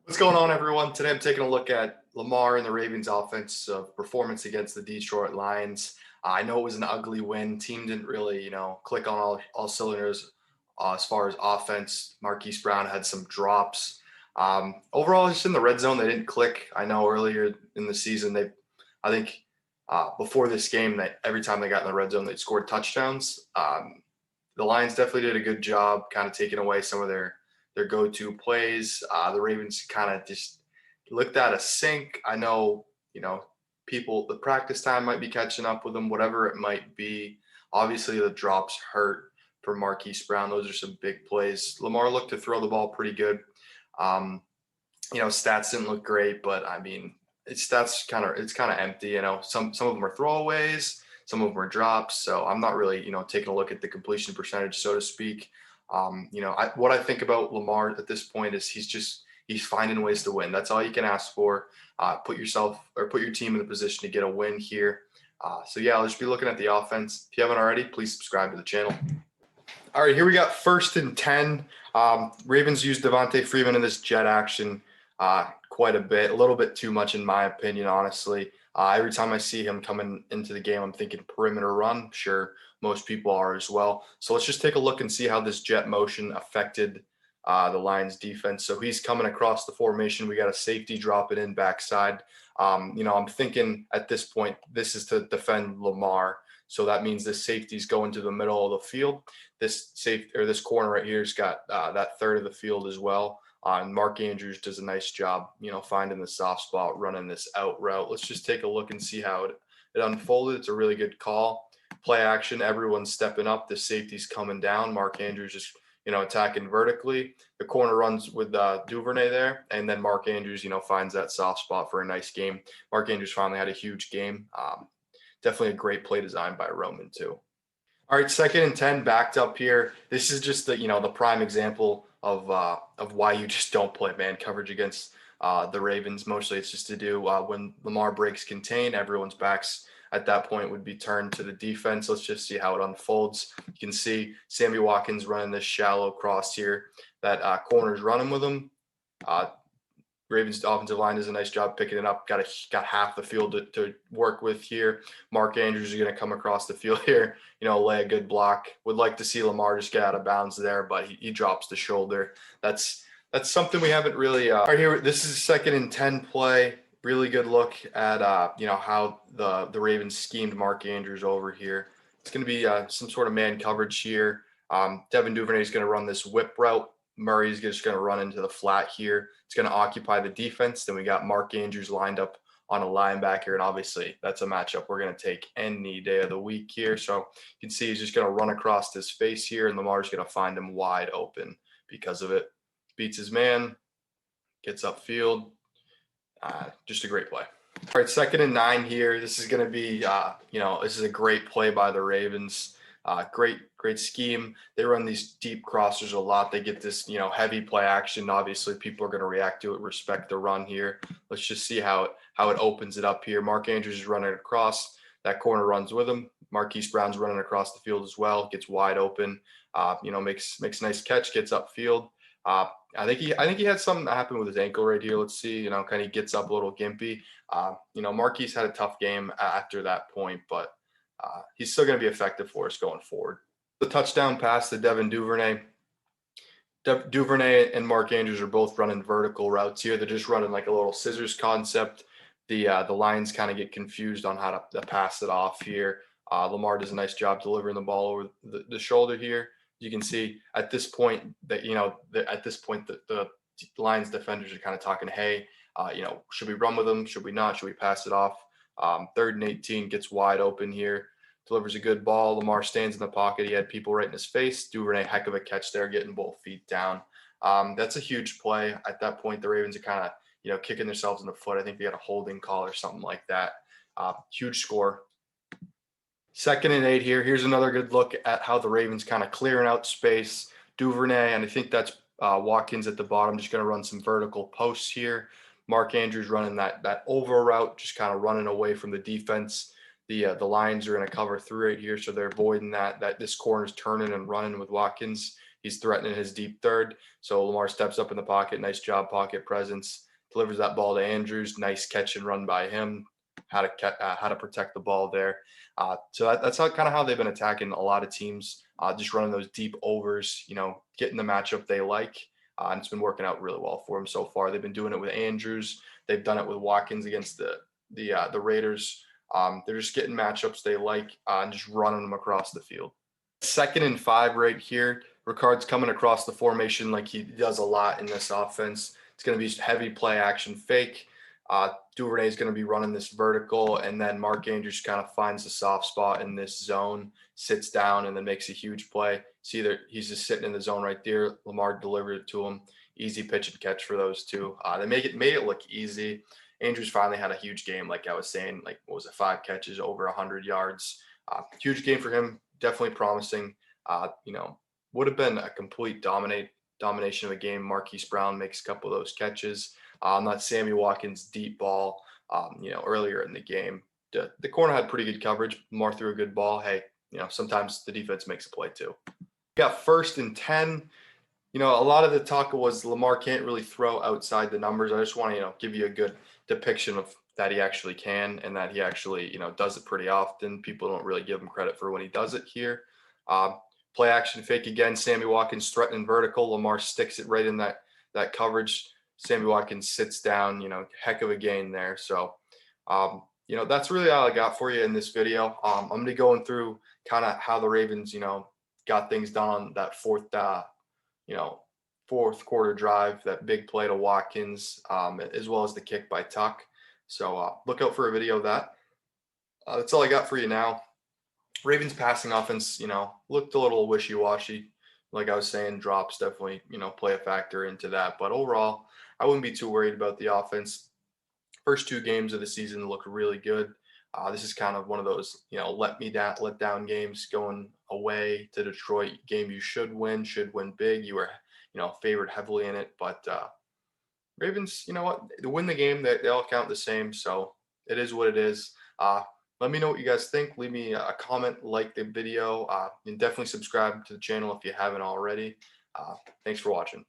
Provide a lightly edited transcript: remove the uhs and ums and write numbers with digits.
What's going on, everyone? Today I'm taking a look at Lamar and the Ravens' offense performance against the Detroit Lions. I know it was an ugly win. Team didn't really, click on all cylinders as far as offense. Marquise Brown had some drops. Overall, just in the red zone, they didn't click. I know earlier in the season, I think, before this game, that every time they got in the red zone, they scored touchdowns. The Lions definitely did a good job, kind of taking away some of their go-to plays. The Ravens kind of just looked at a sink. I know, people, the practice time might be catching up with them, whatever it might be. Obviously, the drops hurt for Marquise Brown. Those are some big plays. Lamar looked to throw the ball pretty good. Um, stats didn't look great, but I mean, it's kind of empty. Some of them are throwaways, some of them are drops. So I'm not really, taking a look at the completion percentage, so to speak. What I think about Lamar at this point is he's finding ways to win. That's all you can ask for. Put your team in the position to get a win here. So yeah, I'll just be looking at the offense. If you haven't already, please subscribe to the channel. All right, here we got 1st and 10. Ravens used Devontae Freeman in this jet action quite a bit, a little bit too much in my opinion, honestly. Every time I see him coming into the game, I'm thinking perimeter run. Sure, most people are as well. So let's just take a look and see how this jet motion affected the Lions defense. So he's coming across the formation. We got a safety drop it in backside. I'm thinking at this point, this is to defend Lamar. So that means this safety's going to the middle of the field. This corner right here's got that third of the field as well. And Mark Andrews does a nice job, finding the soft spot, running this out route. Let's just take a look and see how it unfolded. It's a really good call. Play action, everyone's stepping up. The safety's coming down. Mark Andrews just, attacking vertically. The corner runs with Duvernay there, and then Mark Andrews, finds that soft spot for a nice game. Mark Andrews finally had a huge game. Definitely a great play design by Roman too. All right, 2nd and 10 backed up here. This is just the prime example of why you just don't play man coverage against the Ravens. Mostly it's just to do when Lamar breaks contain, everyone's backs at that point would be turned to the defense. Let's just see how it unfolds. You can see Sammy Watkins running this shallow cross here. That corner's running with him. Ravens offensive line does a nice job picking it up. Got half the field to work with here. Mark Andrews is going to come across the field here, lay a good block. Would like to see Lamar just get out of bounds there, but he drops the shoulder. That's something we haven't really. All right, here, this is a 2nd and 10 play. Really good look at how the Ravens schemed Mark Andrews over here. It's going to be some sort of man coverage here. Devin Duvernay is going to run this whip route. Murray's just going to run into the flat here. It's going to occupy the defense. Then we got Mark Andrews lined up on a linebacker, and obviously that's a matchup we're going to take any day of the week here. So you can see he's just going to run across his face here, and Lamar's going to find him wide open because of it. Beats his man, gets upfield. Just a great play. All right, 2nd and 9 here. This is going to be, this is a great play by the Ravens. Great scheme. They run these deep crossers a lot. They get this, heavy play action. Obviously, people are going to react to it, respect the run here. Let's just see how it opens it up here. Mark Andrews is running across. That corner runs with him. Marquise Brown's running across the field as well. Gets wide open. Makes a nice catch. Gets upfield. I think he had something happen with his ankle right here. Let's see. Kind of gets up a little gimpy. Marquise had a tough game after that point, but he's still going to be effective for us going forward. The touchdown pass to Devin Duvernay. Duvernay and Mark Andrews are both running vertical routes here. They're just running like a little scissors concept. The Lions kind of get confused on how to pass it off here. Lamar does a nice job delivering the ball over the shoulder here. You can see at this point that the Lions defenders are kind of talking, hey, should we run with them? Should we not? Should we pass it off? 3rd and 18 gets wide open here. Delivers a good ball. Lamar stands in the pocket. He had people right in his face. Duvernay, heck of a catch there, getting both feet down. That's a huge play. At that point, the Ravens are kind of, kicking themselves in the foot. I think they had a holding call or something like that. Huge score. 2nd and 8 here. Here's another good look at how the Ravens kind of clearing out space. Duvernay, and I think that's Watkins at the bottom, just going to run some vertical posts here. Mark Andrews running that over route, just kind of running away from the defense. The Lions are going to cover 3 right here, so they're avoiding that this corner's turning and running with Watkins. he's threatening his deep third. So Lamar steps up in the pocket. Nice job, pocket presence. Delivers that ball to Andrews. Nice catch and run by him. How to protect the ball there. That's how kind of how they've been attacking a lot of teams. Just running those deep overs. Getting the matchup they like. And it's been working out really well for them so far. They've been doing it with Andrews. They've done it with Watkins against the Raiders. They're just getting matchups they like and just running them across the field. 2nd and 5 right here. Ricard's coming across the formation like he does a lot in this offense. It's going to be heavy play action fake. Duvernay is going to be running this vertical, and then Mark Andrews kind of finds the soft spot in this zone, sits down, and then makes a huge play. See there, he's just sitting in the zone right there. Lamar delivered it to him. Easy pitch and catch for those two. They made it look easy. Andrews finally had a huge game, like I was saying, like what was it, 5 catches, over 100 yards. Huge game for him. Definitely promising. Would have been a complete domination of a game. Marquise Brown makes a couple of those catches. That Sammy Watkins deep ball, earlier in the game. The corner had pretty good coverage. Lamar threw a good ball. Hey, sometimes the defense makes a play too. Got 1st and 10. A lot of the talk was Lamar can't really throw outside the numbers. I just want to, give you a good depiction of that he actually can, and that he actually, does it pretty often. People don't really give him credit for when he does it here. Play action fake again. Sammy Watkins threatening vertical. Lamar sticks it right in that coverage. Sammy Watkins sits down. Heck of a gain there. So, that's really all I got for you in this video. I'm going to be going through kind of how the Ravens, got things done on that fourth quarter drive, that big play to Watkins, as well as the kick by Tuck. So look out for a video of that. That's all I got for you now. Ravens passing offense, looked a little wishy-washy. Like I was saying, drops definitely, play a factor into that. But overall, I wouldn't be too worried about the offense. First 2 games of the season look really good. This is kind of one of those, let down games, going away to Detroit. Game you should win big. You were, favored heavily in it, but Ravens, what, to win the game, they all count the same. So it is what it is. Let me know what you guys think. Leave me a comment, like the video, and definitely subscribe to the channel if you haven't already. Thanks for watching.